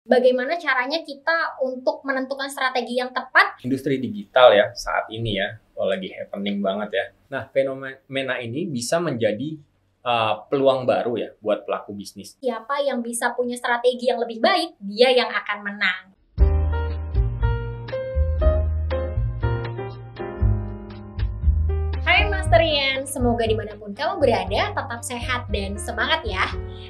Bagaimana caranya kita untuk menentukan strategi yang tepat? Industri digital ya saat ini ya, lagi happening banget ya. Nah, fenomena ini bisa menjadi peluang baru ya buat pelaku bisnis. Siapa yang bisa punya strategi yang lebih baik, dia yang akan menang. Hai Masterian, semoga dimanapun kamu berada tetap sehat dan semangat ya.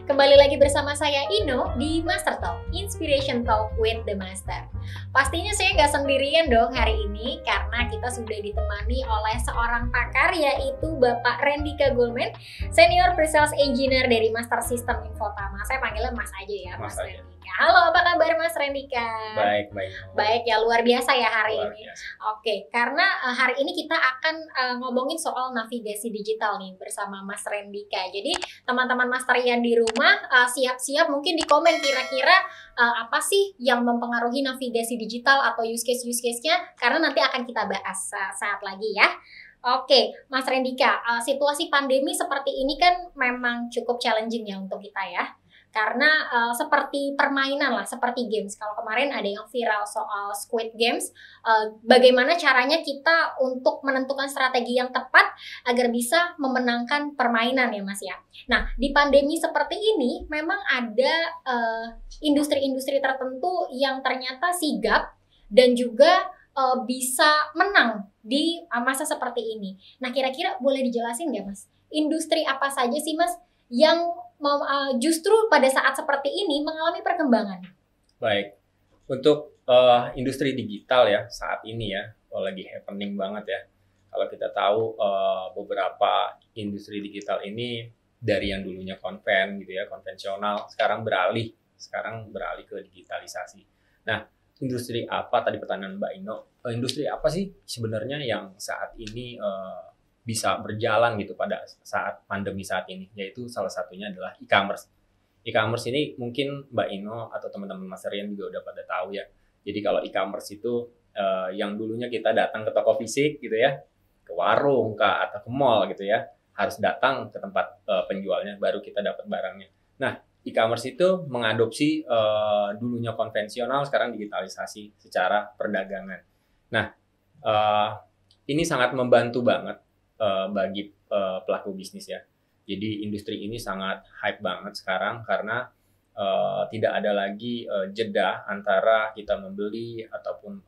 Kembali lagi bersama saya Ino di Master Talk, Inspiration Talk with the Master. Pastinya saya nggak sendirian dong hari ini karena kita sudah ditemani oleh seorang pakar yaitu Bapak Rendika Gulmen, Senior Pre-Sales Engineer dari Master System Infotama. Saya panggilnya Mas aja ya, Mas Rendika. Halo, apa kabar Mas Rendika? Baik. Baik ya, luar biasa ya hari Luar ini. biasa. Oke, karena hari ini kita akan ngomongin soal navigasi digital nih bersama Mas Rendika. Jadi teman-teman Masterian di rumah siap-siap mungkin di komen kira-kira apa sih yang mempengaruhi navigasi digital atau use case-nya karena nanti akan kita bahas saat lagi ya. Oke, Mas Rendika, situasi pandemi seperti ini kan memang cukup challenging ya untuk kita ya. Karena seperti permainan lah, seperti games. Kalau kemarin ada yang viral soal Squid Games, bagaimana caranya kita untuk menentukan strategi yang tepat agar bisa memenangkan permainan ya Mas ya. Nah, di pandemi seperti ini memang ada industri-industri tertentu yang ternyata sigap dan juga bisa menang di masa seperti ini. Nah, kira-kira boleh dijelasin nggak Mas? Industri apa saja sih Mas yang justru pada saat seperti ini mengalami perkembangan? Baik, untuk industri digital ya saat ini ya, lagi happening banget ya. Kalau kita tahu beberapa industri digital ini dari yang dulunya konvensional, sekarang beralih ke digitalisasi. Nah, industri apa tadi pertanyaan Mbak Ino? Industri apa sih sebenarnya yang saat ini bisa berjalan gitu pada saat pandemi saat ini? Yaitu salah satunya adalah e-commerce. E-commerce ini mungkin Mbak Ino atau teman-teman Mas Rian juga udah pada tahu ya. Jadi kalau e-commerce itu yang dulunya kita datang ke toko fisik gitu ya, ke warung atau ke mall gitu ya, harus datang ke tempat penjualnya baru kita dapat barangnya. Nah, e-commerce itu mengadopsi dulunya konvensional, sekarang digitalisasi secara perdagangan. Nah, ini sangat membantu banget bagi pelaku bisnis ya. Jadi industri ini sangat hype banget sekarang karena tidak ada lagi jeda antara kita membeli ataupun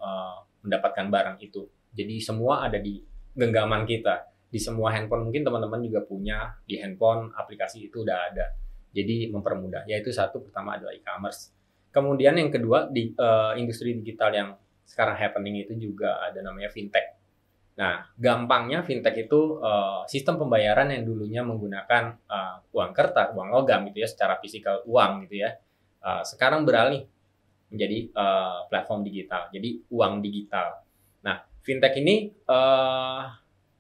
mendapatkan barang itu. Jadi semua ada di genggaman kita. Di semua handphone mungkin teman-teman juga punya, di handphone aplikasi itu udah ada. Jadi mempermudah. Yaitu satu pertama adalah e-commerce. Kemudian yang kedua di industri digital yang sekarang happening itu juga ada namanya fintech. Nah, gampangnya fintech itu sistem pembayaran yang dulunya menggunakan uang kertas, uang logam gitu ya, secara fisikal uang gitu ya. Sekarang beralih menjadi platform digital, jadi uang digital. Nah, fintech ini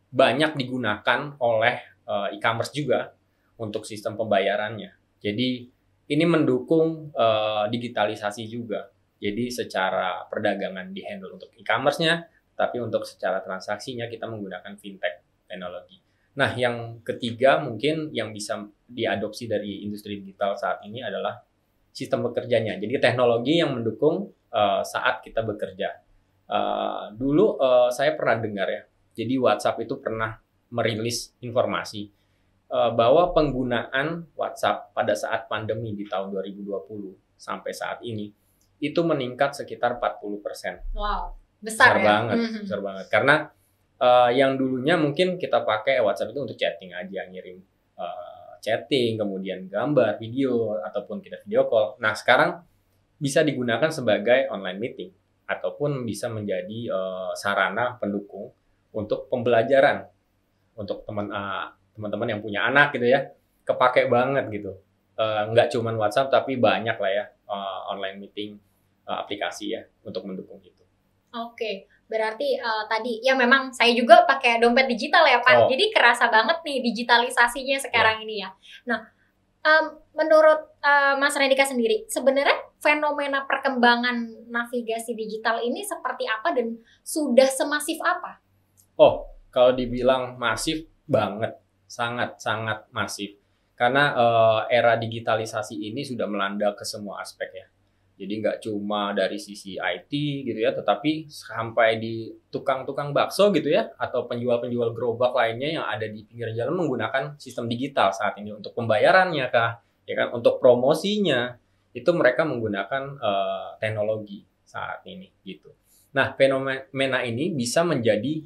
banyak digunakan oleh e-commerce juga untuk sistem pembayarannya. Jadi ini mendukung digitalisasi juga. Jadi secara perdagangan dihandle untuk e-commerce-nya, tapi untuk secara transaksinya kita menggunakan fintech teknologi. Nah, yang ketiga mungkin yang bisa diadopsi dari industri digital saat ini adalah sistem bekerjanya. Jadi teknologi yang mendukung saat kita bekerja. Dulu saya pernah dengar ya, jadi WhatsApp itu pernah merilis informasi bahwa penggunaan WhatsApp pada saat pandemi di tahun 2020 sampai saat ini itu meningkat sekitar 40%. Wow, besar ya? Besar banget. Karena yang dulunya mungkin kita pakai WhatsApp itu untuk chatting aja, ngirim chatting, kemudian gambar, video, ataupun kita video call. Nah, sekarang bisa digunakan sebagai online meeting, ataupun bisa menjadi sarana pendukung untuk pembelajaran. Untuk teman-teman yang punya anak gitu ya, kepake banget gitu. Nggak cuma WhatsApp, tapi banyak lah ya online meeting aplikasi ya untuk mendukung itu. Oke, berarti tadi ya memang saya juga pakai dompet digital ya Pak. Jadi kerasa banget nih digitalisasinya sekarang ini ya. Nah, menurut Mas Rendika sendiri, sebenarnya fenomena perkembangan navigasi digital ini seperti apa dan sudah semasif apa? Oh, kalau dibilang masif banget, sangat masif. Karena era digitalisasi ini sudah melanda ke semua aspek ya. Jadi nggak cuma dari sisi IT gitu ya, tetapi sampai di tukang-tukang bakso gitu ya, atau penjual-penjual gerobak lainnya yang ada di pinggir jalan menggunakan sistem digital saat ini untuk pembayarannya kah, ya kan, untuk promosinya itu mereka menggunakan teknologi saat ini gitu. Nah, fenomena ini bisa menjadi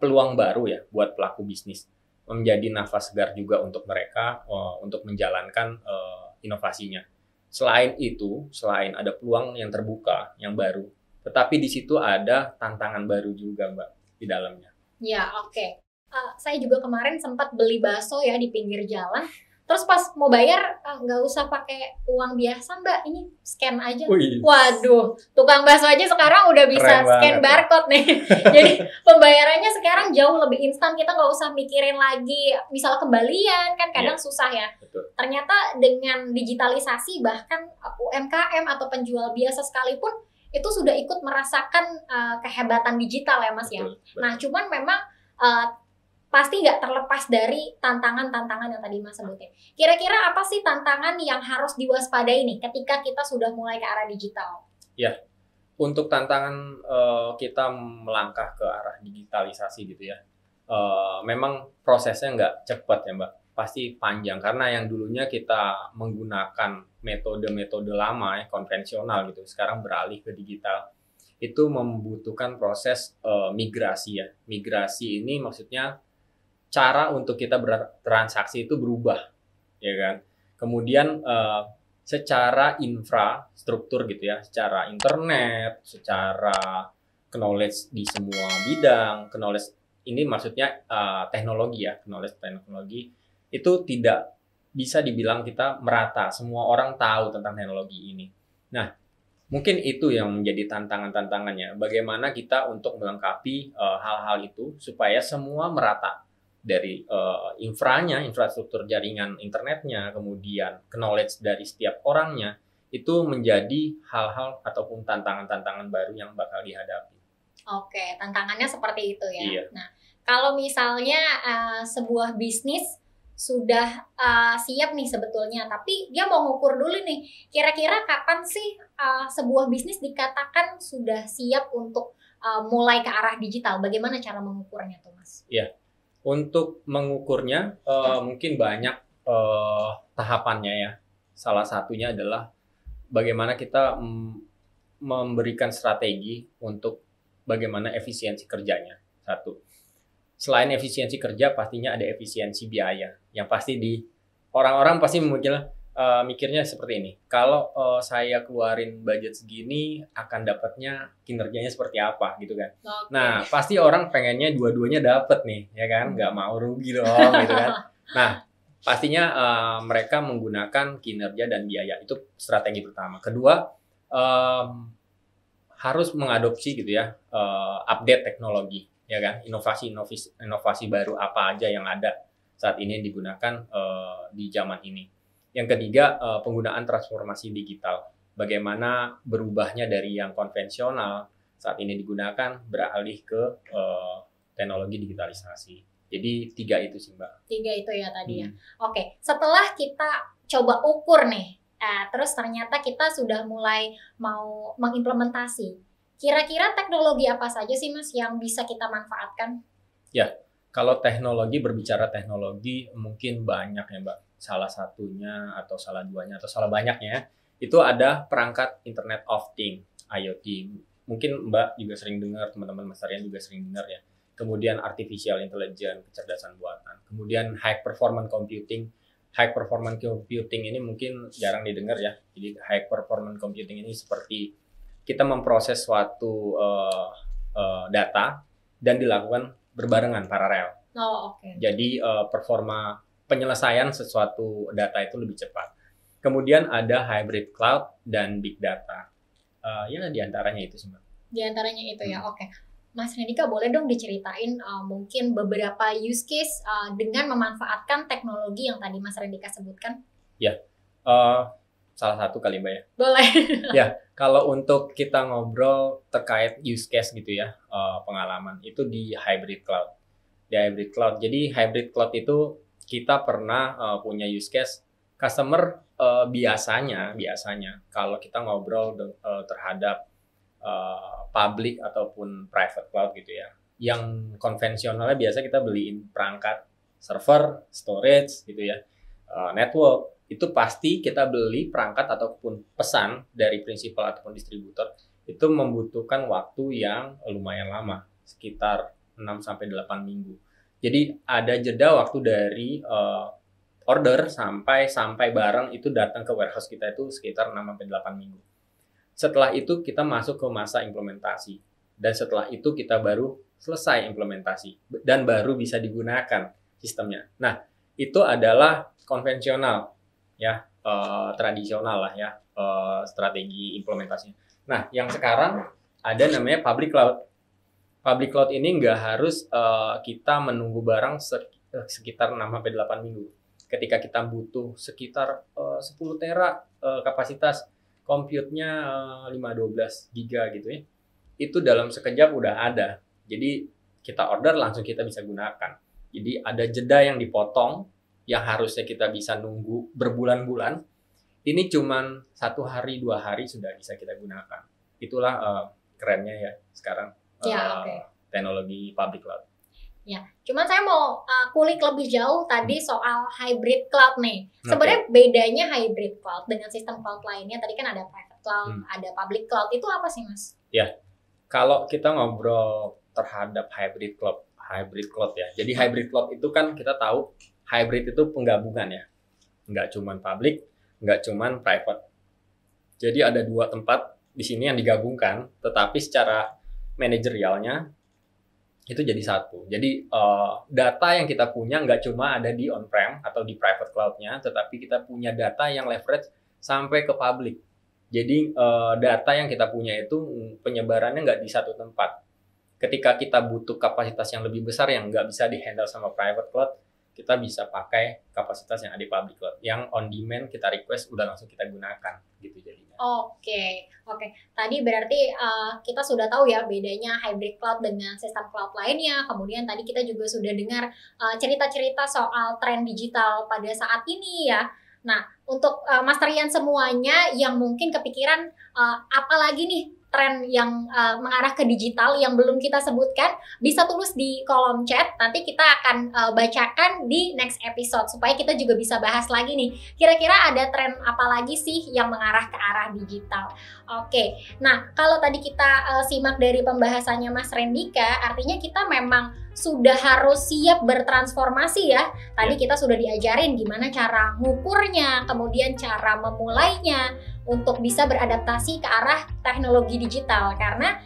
peluang baru ya buat pelaku bisnis, menjadi nafas segar juga untuk mereka untuk menjalankan inovasinya. Selain itu, selain ada peluang yang terbuka, yang baru, tetapi di situ ada tantangan baru juga, Mbak, di dalamnya. Ya, oke. Saya juga kemarin sempat beli bakso ya di pinggir jalan. Terus pas mau bayar, nggak usah pakai uang biasa, Mbak. Ini scan aja. Wih. Waduh, tukang bakso aja sekarang udah bisa Keren scan banget, barcode nih. Jadi pembayarannya sekarang jauh lebih instan. Kita nggak usah mikirin lagi, misal kembalian kan kadang susah ya. Betul. Ternyata dengan digitalisasi bahkan UMKM atau penjual biasa sekalipun itu sudah ikut merasakan kehebatan digital ya, Mas. Betul. Nah, cuman memang pasti nggak terlepas dari tantangan-tantangan yang tadi Mas sebutin. Kira-kira apa sih tantangan yang harus diwaspadai nih ketika kita sudah mulai ke arah digital? Ya, untuk tantangan kita melangkah ke arah digitalisasi gitu ya, memang prosesnya nggak cepat ya Mbak, pasti panjang. Karena yang dulunya kita menggunakan metode-metode lama ya, konvensional gitu, sekarang beralih ke digital. Itu membutuhkan proses migrasi ya. Migrasi ini maksudnya cara untuk kita bertransaksi itu berubah, ya kan. Kemudian secara infrastruktur gitu ya, secara internet, secara knowledge di semua bidang, knowledge ini maksudnya teknologi ya, knowledge teknologi itu tidak bisa dibilang kita merata, semua orang tahu tentang teknologi ini. Nah, mungkin itu yang menjadi tantangannya, bagaimana kita untuk melengkapi hal-hal itu supaya semua merata. Dari infrastruktur jaringan internetnya, kemudian knowledge dari setiap orangnya, itu menjadi hal-hal ataupun tantangan-tantangan baru yang bakal dihadapi. Oke, tantangannya seperti itu ya. Iya. Nah, kalau misalnya sebuah bisnis sudah siap nih sebetulnya, tapi dia mau ngukur dulu nih, kira-kira kapan sih sebuah bisnis dikatakan sudah siap untuk mulai ke arah digital? Bagaimana cara mengukurnya tuh, Mas? Iya. Untuk mengukurnya mungkin banyak tahapannya ya. Salah satunya adalah bagaimana kita memberikan strategi untuk bagaimana efisiensi kerjanya. Satu. Selain efisiensi kerja, pastinya ada efisiensi biaya. Yang pasti orang-orang pasti mikirnya seperti ini. Kalau saya keluarin budget segini, akan dapatnya kinerjanya seperti apa gitu kan. Okay. Nah, pasti orang pengennya dua-duanya dapat nih, ya kan? Nggak mau rugi dong gitu kan. Nah, pastinya mereka menggunakan kinerja dan biaya. Itu strategi pertama. Kedua, harus mengadopsi gitu ya, update teknologi, ya kan? Inovasi baru apa aja yang ada saat ini yang digunakan di zaman ini. Yang ketiga, penggunaan transformasi digital. Bagaimana berubahnya dari yang konvensional saat ini digunakan beralih ke teknologi digitalisasi. Jadi 3 itu sih Mbak. 3 itu ya tadi ya. Oke, setelah kita coba ukur nih, terus ternyata kita sudah mulai mau mengimplementasi. Kira-kira teknologi apa saja sih Mas yang bisa kita manfaatkan? Ya, kalau berbicara teknologi mungkin banyak ya Mbak. Salah satunya atau salah duanya atau salah banyaknya itu ada perangkat Internet of Things, IoT. Mungkin Mbak juga sering dengar, teman-teman Mas Aryan juga sering dengar ya. Kemudian artificial intelligence, kecerdasan buatan. Kemudian high performance computing. High performance computing ini mungkin jarang didengar ya. Jadi high performance computing ini seperti kita memproses suatu data dan dilakukan berbarengan paralel. Oh, oke. Jadi performa penyelesaian sesuatu data itu lebih cepat. Kemudian ada hybrid cloud dan big data. Ya diantaranya itu sih Mbak. Diantaranya itu ya, oke. Mas Rendika boleh dong diceritain mungkin beberapa use case dengan memanfaatkan teknologi yang tadi Mas Rendika sebutkan? Ya, salah satu kali Mbak ya. Boleh. Ya, kalau untuk kita ngobrol terkait use case gitu ya, pengalaman itu di hybrid cloud. Di hybrid cloud. Jadi hybrid cloud itu kita pernah punya use case customer biasanya kalau kita ngobrol terhadap public ataupun private cloud gitu ya, yang konvensionalnya biasa kita beliin perangkat server, storage gitu ya, network, itu pasti kita beli perangkat ataupun pesan dari prinsipal ataupun distributor itu membutuhkan waktu yang lumayan lama, sekitar 6-8 minggu. Jadi ada jeda waktu dari order sampai barang itu datang ke warehouse kita itu sekitar 6-8 minggu. Setelah itu kita masuk ke masa implementasi. Dan setelah itu kita baru selesai implementasi. Dan baru bisa digunakan sistemnya. Nah, itu adalah konvensional, ya, tradisional lah ya, strategi implementasinya. Nah, yang sekarang ada namanya public cloud. Public cloud ini nggak harus kita menunggu barang sekitar 6-8 minggu. Ketika kita butuh sekitar 10 tera kapasitas, compute-nya 5-12 giga gitu ya, itu dalam sekejap udah ada. Jadi kita order langsung kita bisa gunakan. Jadi ada jeda yang dipotong, yang harusnya kita bisa nunggu berbulan-bulan, ini cuman 1 hari 2 hari sudah bisa kita gunakan. Itulah kerennya ya sekarang teknologi public cloud. Ya, cuman saya mau kulik lebih jauh tadi soal hybrid cloud nih. Sebenarnya bedanya hybrid cloud dengan sistem cloud lainnya, tadi kan ada private cloud, ada public cloud, itu apa sih Mas? Ya, kalau kita ngobrol terhadap hybrid cloud ya. Jadi hybrid cloud itu kan kita tahu hybrid itu penggabungan ya. Nggak cuman public, nggak cuman private. Jadi ada 2 tempat di sini yang digabungkan, tetapi secara manajerialnya itu jadi satu. Jadi data yang kita punya nggak cuma ada di on-prem atau di private cloud-nya, tetapi kita punya data yang leverage sampai ke public. Jadi data yang kita punya itu penyebarannya nggak di satu tempat. Ketika kita butuh kapasitas yang lebih besar yang nggak bisa di-handle sama private cloud, kita bisa pakai kapasitas yang ada di public cloud. Yang on demand kita request udah langsung kita gunakan gitu jadinya. Oke. Tadi berarti kita sudah tahu ya bedanya hybrid cloud dengan sistem cloud lainnya. Kemudian tadi kita juga sudah dengar cerita-cerita soal tren digital pada saat ini ya. Nah, untuk Master Rian semuanya yang mungkin kepikiran apa lagi nih tren yang mengarah ke digital yang belum kita sebutkan, bisa tulis di kolom chat. Nanti kita akan bacakan di next episode supaya kita juga bisa bahas lagi nih. Kira-kira ada tren apa lagi sih yang mengarah ke arah digital? Oke. Nah, kalau tadi kita simak dari pembahasannya Mas Rendika, artinya kita memang sudah harus siap bertransformasi ya. Tadi kita sudah diajarin gimana cara ngukurnya, kemudian cara memulainya untuk bisa beradaptasi ke arah teknologi digital. Karena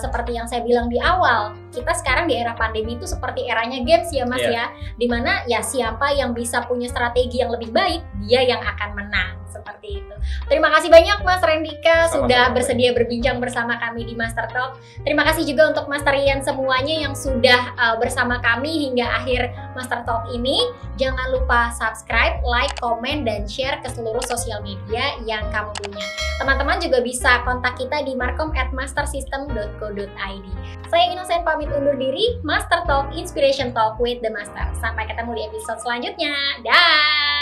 seperti yang saya bilang di awal, kita sekarang di era pandemi itu seperti eranya games ya Mas ya. Dimana ya siapa yang bisa punya strategi yang lebih baik, dia yang akan menang. Seperti itu. Terima kasih banyak Mas Rendika sudah bersedia berbincang bersama kami di Master Talk. Terima kasih juga untuk Master Rian semuanya yang sudah bersama kami hingga akhir Master Talk ini. Jangan lupa subscribe, like, komen, dan share ke seluruh sosial media yang kamu punya. Teman-teman juga bisa kontak kita di markom@mastersystem.co.id. Saya Innocent pamit undur diri. Master Talk, Inspiration Talk with the Master. Sampai ketemu di episode selanjutnya. Dah.